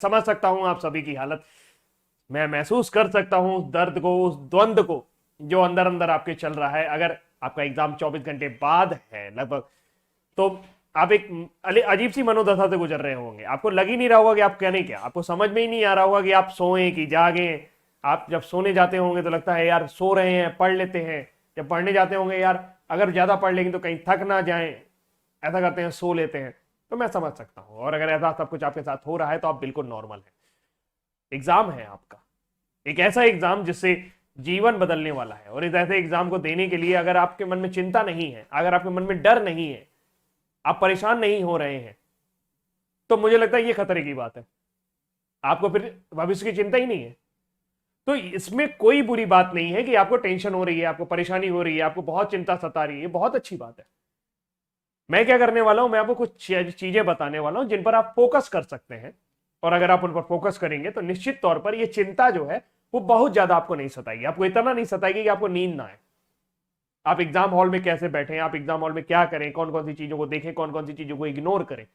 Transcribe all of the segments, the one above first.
समझ सकता हूं आप सभी की हालत, मैं महसूस कर सकता हूं उस दर्द को, उस द्वंद को जो अंदर अंदर आपके चल रहा है। अगर आपका एग्जाम 24 घंटे बाद है लगभग, तो आप एक अजीब सी मनोदशा से गुजर रहे होंगे। आपको लग ही नहीं रहा होगा कि आप करें क्या, आपको समझ में ही नहीं आ रहा होगा कि आप सोएं कि जागें। आप जब सोने जाते होंगे तो लगता है यार सो रहे हैं, पढ़ लेते हैं। जब पढ़ने जाते होंगे यार अगर ज्यादा पढ़ लेंगे तो कहीं थक ना जाएं, ऐसा करते हैं, सो लेते हैं। तो मैं समझ सकता हूं, और अगर ऐसा सब कुछ आपके साथ हो रहा है तो आप बिल्कुल नॉर्मल है। एग्जाम है आपका, एक ऐसा एग्जाम जिससे जीवन बदलने वाला है, और इस ऐसे एग्जाम को देने के लिए अगर आपके मन में चिंता नहीं है, अगर आपके मन में डर नहीं है, आप परेशान नहीं हो रहे हैं, तो मुझे लगता है ये खतरे की बात है। आपको फिर भविष्य की चिंता ही नहीं है। तो इसमें कोई बुरी बात नहीं है कि आपको टेंशन हो रही है, आपको परेशानी हो रही है, आपको बहुत चिंता सता रही है, बहुत अच्छी बात है। मैं क्या करने वाला हूं, मैं आपको कुछ चीजें बताने वाला हूं जिन पर आप फोकस कर सकते हैं, और अगर आप उन पर फोकस करेंगे तो निश्चित तौर पर यह चिंता जो है वो बहुत ज्यादा आपको नहीं सताएगी। आपको इतना नहीं सताएगी कि आपको नींद ना आए। आप एग्जाम हॉल में कैसे बैठे, आप एग्जाम हॉल में क्या करें, कौन कौन सी चीजों को देखें, कौन कौन सी चीजों को इग्नोर करें,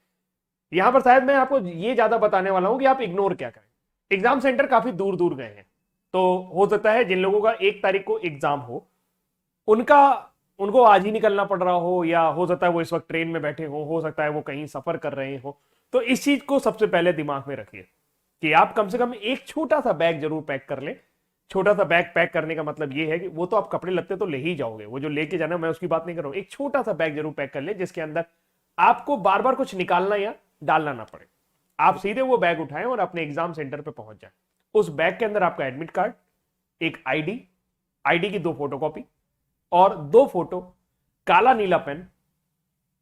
यहां पर शायद मैं आपको ये ज्यादा बताने वाला हूं कि आप इग्नोर क्या करें। एग्जाम सेंटर काफी दूर दूर गए हैं, तो हो सकता है जिन लोगों का 1 तारीख को एग्जाम हो, उनका उनको आज ही निकलना पड़ रहा हो, या हो सकता है वो इस वक्त ट्रेन में बैठे हो सकता है वो कहीं सफर कर रहे हो। तो इस चीज को सबसे पहले दिमाग में रखिए कि आप कम से कम एक छोटा सा बैग जरूर पैक कर लें। छोटा सा बैग पैक करने का मतलब ये है कि वो तो आप कपड़े लगते तो ले ही जाओगे, वो जो लेके जाना मैं उसकी बात नहीं कर रहा हूं। एक छोटा सा बैग जरूर पैक कर ले जिसके अंदर आपको बार बार कुछ निकालना या डालना ना पड़े। आप सीधे वो बैग उठाएं और अपने एग्जाम सेंटर पे पहुंच जाएं। उस बैग के अंदर आपका एडमिट कार्ड, एक आईडी, आईडी की 2 फोटोकॉपी और 2 फोटो, काला नीला पेन।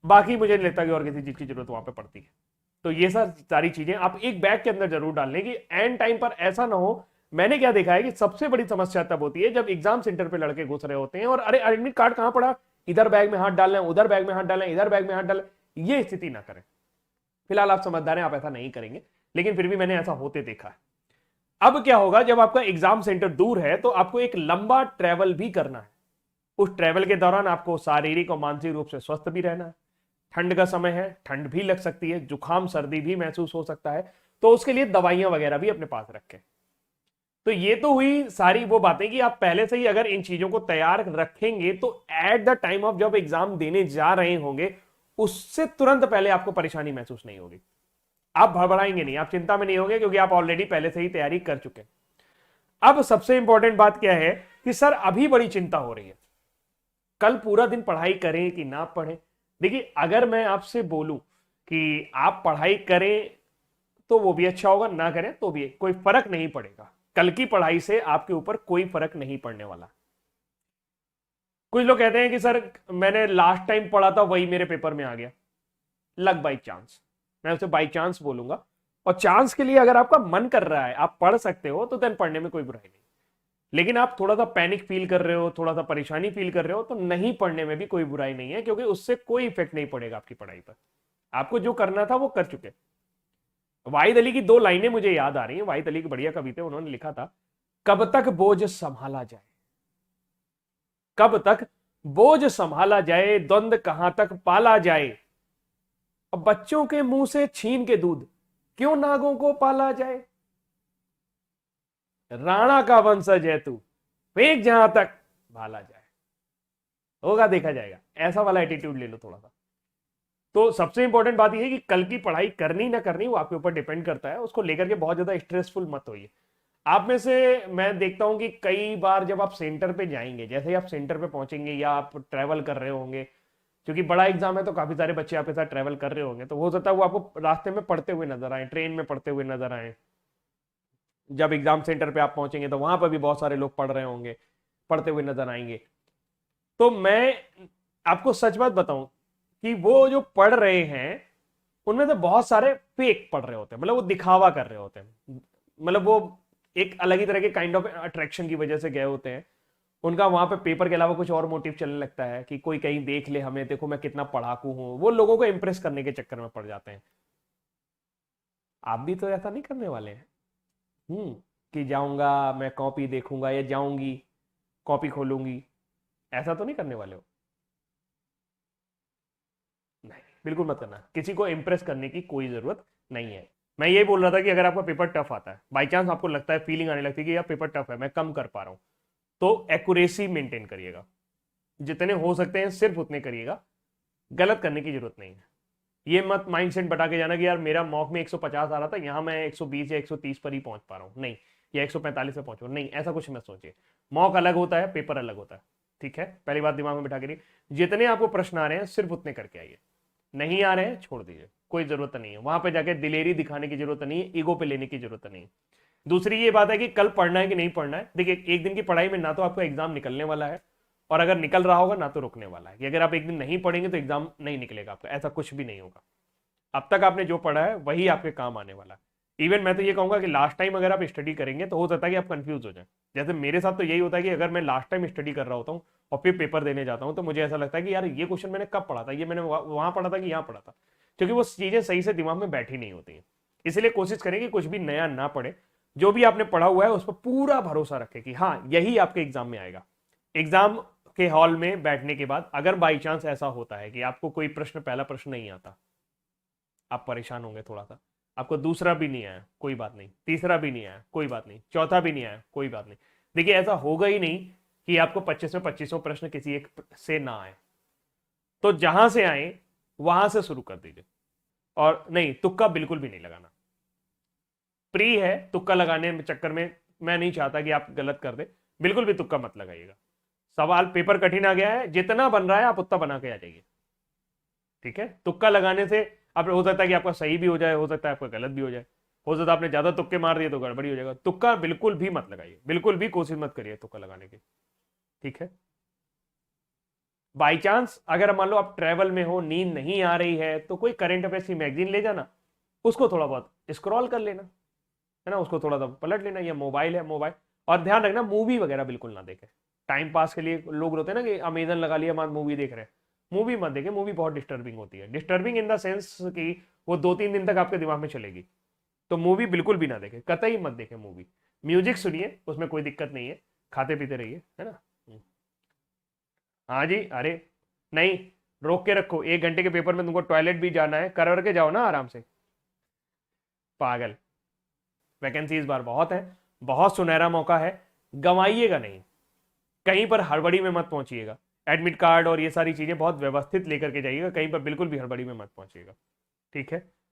बाकी मुझे नहीं लगता कि और किसी चीज की जरूरत वहां पे पड़ती है। तो ये सारी चीजें आप एक बैग के अंदर जरूर डाल लें कि एंड टाइम पर ऐसा ना हो। मैंने क्या देखा है कि सबसे बड़ी समस्या तब होती है जब एग्जाम सेंटर पे लड़के घुस रहे होते हैं और अरे एडमिट कार्ड कहां पड़ा, इधर बैग में हाथ डाल रहे हैं, उधर बैग में हाथ डाल रहे हैं, इधर बैग में हाथ डाल रहे हैं। ये स्थिति ना करें। फिलहाल आप समझदार हैं, आप ऐसा नहीं करेंगे, लेकिन फिर भी मैंने ऐसा होते देखा है। अब क्या होगा, जब आपका एग्जाम सेंटर दूर है तो आपको एक लंबा ट्रैवल भी करना है। उस ट्रैवल के दौरान आपको शारीरिक और मानसिक रूप से स्वस्थ भी रहना है। ठंड का समय है, ठंड भी लग सकती है, जुकाम सर्दी भी महसूस हो सकता है, तो उसके लिए दवाइयां वगैरह भी अपने पास रखें। तो ये तो हुई सारी वो बातें कि आप पहले से ही अगर इन चीजों को तैयार रखेंगे तो एट द टाइम ऑफ जब एग्जाम देने जा रहे होंगे उससे तुरंत पहले आपको परेशानी महसूस नहीं होगी। आप भड़बड़ाएंगे नहीं, आप चिंता में नहीं होंगे, क्योंकि आप ऑलरेडी पहले से ही तैयारी कर चुके हैं। अब सबसे इंपॉर्टेंट बात क्या है कि सर अभी बड़ी चिंता हो रही है, कल पूरा दिन पढ़ाई करें कि ना पढ़ें। देखिए अगर मैं आपसे बोलूं कि आप पढ़ाई करें तो वो भी अच्छा होगा, ना करें तो भी कोई फर्क नहीं पड़ेगा। कल की पढ़ाई से आपके ऊपर कोई फर्क नहीं पड़ने वाला। कुछ लोग कहते हैं कि सर मैंने लास्ट टाइम पढ़ा था वही मेरे पेपर में आ गया, लक बाई चांस। मैं उसे बाई चांस बोलूंगा, और चांस के लिए अगर आपका मन कर रहा है, आप पढ़ सकते हो, तो देन पढ़ने में कोई बुराई नहीं। लेकिन आप थोड़ा सा पैनिक फील कर रहे हो, थोड़ा सा परेशानी फील कर रहे हो, तो नहीं पढ़ने में भी कोई बुराई नहीं है, क्योंकि उससे कोई इफेक्ट नहीं पड़ेगा आपकी पढ़ाई पर। आपको जो करना था वो कर चुके। वाहिद अली की 2 लाइनें मुझे याद आ रही हैं, वाहिद अली की बढ़िया कविता, उन्होंने लिखा था, कब तक बोझ संभाला जाए, कब तक बोझ संभाला जाए, द्वंद कहां तक पाला जाए, अब बच्चों के मुंह से छीन के दूध क्यों नागों को पाला जाए, राणा का वंशज है तू, फेंक जहां तक भाला जाए। होगा देखा जाएगा, ऐसा वाला एटीट्यूड ले लो थोड़ा सा। तो सबसे इंपॉर्टेंट बात यह है कि कल की पढ़ाई करनी ना करनी वो आपके ऊपर डिपेंड करता है, उसको लेकर के बहुत ज्यादा स्ट्रेसफुल मत होइए। आप में से मैं देखता हूं कि कई बार जब आप सेंटर पे जाएंगे, जैसे ही आप सेंटर पे पहुंचेंगे या आप ट्रैवल कर रहे होंगे, क्योंकि बड़ा एग्जाम है तो काफी सारे बच्चे आपके साथ ट्रैवल कर रहे होंगे, तो हो सकता है वो आपको रास्ते में पढ़ते हुए नजर आए, ट्रेन में पढ़ते हुए नजर आए। जब एग्जाम सेंटर पे आप पहुंचेंगे तो वहां पर भी बहुत सारे लोग पढ़ रहे होंगे, पढ़ते हुए नजर आएंगे। तो मैं आपको सच बात बताऊं कि वो जो पढ़ रहे हैं उनमें से बहुत सारे फेक पढ़ रहे होते हैं, मतलब वो दिखावा कर रहे होते हैं, मतलब वो एक अलग ही तरह के काइंड ऑफ अट्रैक्शन की वजह से गए होते हैं। उनका वहां पे पेपर के अलावा कुछ और मोटिव चलने लगता है कि कोई कहीं देख ले हमें, देखो मैं कितना पढ़ाकू हूं, वो लोगों को इंप्रेस करने के चक्कर में पड़ जाते हैं। आप भी तो ऐसा नहीं करने वाले हैं। कि जाऊंगा मैं कॉपी देखूंगा या जाऊंगी कॉपी खोलूंगी, ऐसा तो नहीं करने वाले हो। नहीं, बिल्कुल मत करना, किसी को इंप्रेस करने की कोई जरूरत नहीं है। मैं ये बोल रहा था कि अगर आपका पेपर टफ आता है, बाई चांस आपको लगता है, फीलिंग आने लगती है कि यार पेपर टफ है, मैं कम कर पा रहा हूं, तो एक्यूरेसी मेंटेन करिएगा, जितने हो सकते हैं सिर्फ उतने करिएगा, गलत करने की जरूरत नहीं है। ये मत माइंडसेट बता के जाना कि यार मेरा मॉक में 150 आ रहा था, यहां मैं 120 या 130 पर ही पहुंच पा रहा हूं, नहीं, या 145 पे पहुंचू, नहीं, ऐसा कुछ मत सोचिए। मॉक अलग होता है, पेपर अलग होता है, ठीक है, पहली बात दिमाग में बिठा के रखिए। जितने आपको प्रश्न आ रहे हैं सिर्फ उतने करके आइए, नहीं आ रहे हैं छोड़ दीजिए, कोई जरूरत नहीं है वहां पे जाके दिलेरी दिखाने की जरूरत नहीं है, ईगो पे लेने की जरूरत नहीं है। दूसरी ये बात है कि कल पढ़ना है कि नहीं पढ़ना है। देखिए, एक दिन की पढ़ाई में ना तो आपका एग्जाम निकलने वाला है, और अगर निकल रहा होगा ना तो रुकने वाला है, कि अगर आप एक दिन नहीं पढ़ेंगे तो एग्जाम नहीं निकलेगा आपका, ऐसा कुछ भी नहीं होगा। अब तक आपने जो पढ़ा है वही आपके काम आने वाला है। इवन मैं तो ये कहूंगा कि लास्ट टाइम अगर आप स्टडी करेंगे तो हो सकता है कि आप कंफ्यूज हो जाए। जैसे मेरे साथ तो यही होता है कि अगर मैं लास्ट टाइम स्टडी कर रहा होता हूँ और फिर पेपर देने जाता हूँ, तो मुझे ऐसा लगता है कि यार ये क्वेश्चन मैंने कब पढ़ा था, ये मैंने वहां पढ़ा था कि यहाँ पढ़ा था, क्योंकि वो चीजें सही से दिमाग में बैठी नहीं होती हैं। इसलिए कोशिश करें कि कुछ भी नया ना पढ़े, जो भी आपने पढ़ा हुआ है उस पर पूरा भरोसा रखें कि हाँ यही आपके एग्जाम में आएगा। एग्जाम के हॉल में बैठने के बाद अगर बाई चांस ऐसा होता है कि आपको कोई प्रश्न, पहला प्रश्न नहीं आता, आप परेशान होंगे थोड़ा सा, आपको दूसरा भी नहीं आया कोई बात नहीं, तीसरा भी नहीं आया कोई बात नहीं, चौथा भी नहीं आया कोई बात नहीं। देखिए, ऐसा होगा ही नहीं कि आपको 25 में 25 प्रश्न किसी एक से ना आए, तो जहां से आए वहां से शुरू कर दीजिए। और नहीं, तुक्का बिल्कुल भी नहीं लगाना, प्री है, तुक्का लगाने में चक्कर में मैं नहीं चाहता कि आप गलत कर दे, बिल्कुल भी तुक्का मत लगाइएगा। सवाल पेपर कठिन आ गया है, जितना बन रहा है आप उतना बना के आ जाइए, ठीक है। तुक्का लगाने से आप, हो सकता है कि आपका सही भी हो जाए, हो सकता है आपका गलत भी हो जाए, हो सकता है आपने ज्यादा तुक्के मार दिए तो गड़बड़ी हो जाएगा। तुक्का बिल्कुल भी मत लगाइए, बिल्कुल भी कोशिश मत करिए तुक्का लगाने की, ठीक है। बाई चांस अगर मान लो आप ट्रेवल में हो, नींद नहीं आ रही है, तो कोई करंट अफेयर्स की मैगजीन ले जाना, उसको थोड़ा बहुत स्क्रॉल कर लेना, है ना, उसको थोड़ा सा पलट लेना, या मोबाइल है मोबाइल। और ध्यान रखना, मूवी वगैरह बिल्कुल ना देखे। टाइम पास के लिए लोग होते हैं ना कि अमेजन लगा लिया, मान मूवी देख रहे हैं, मूवी मत देखे, मूवी बहुत डिस्टर्बिंग होती है, डिस्टर्बिंग इन द सेंस कि वो 2-3 दिन तक आपके दिमाग में चलेगी। तो मूवी बिल्कुल भी ना देखे, कतई मत देखे मूवी। म्यूजिक सुनिए, उसमें कोई दिक्कत नहीं है, खाते पीते रहिए, है ना। हाँ जी, अरे नहीं, रोक के रखो, 1 घंटे के पेपर में तुमको टॉयलेट भी जाना है, कर के जाओ ना आराम से, पागल। वैकेंसी इस बार बहुत है, बहुत सुनहरा मौका है, गंवाइएगा नहीं, कहीं पर हड़बड़ी में मत पहुंचिएगा। एडमिट कार्ड और ये सारी चीजें बहुत व्यवस्थित लेकर के जाइएगा, कहीं पर बिल्कुल भी हड़बड़ी में मत पहुंचिएगा, ठीक है।